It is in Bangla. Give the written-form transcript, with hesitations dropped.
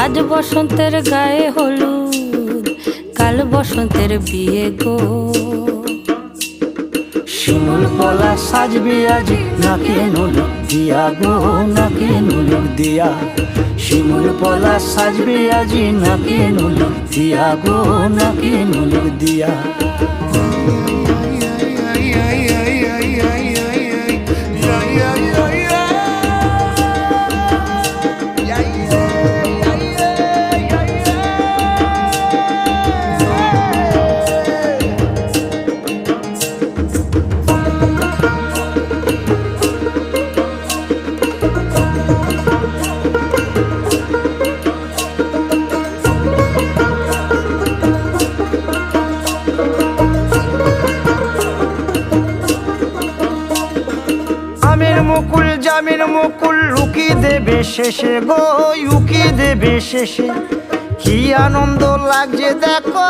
আজ বসন্তের গায়ে হলুদ, কাল বসন্তের বিয়ে গো। শিমুল পলা সাজবি আজি নাকে নুলুক দিয়া গো, নাকে নুলুক দিয়া। শিমুল পলা সাজবি আজি নাকে নুলুক দিয়া গো, নাকে নুলুক দিয়া। আমের মুকুল জামের মুকুল লুকি দেবে শেষে গো, লুকি দেবে শেষে। কি আনন্দ লাগছে দেখো।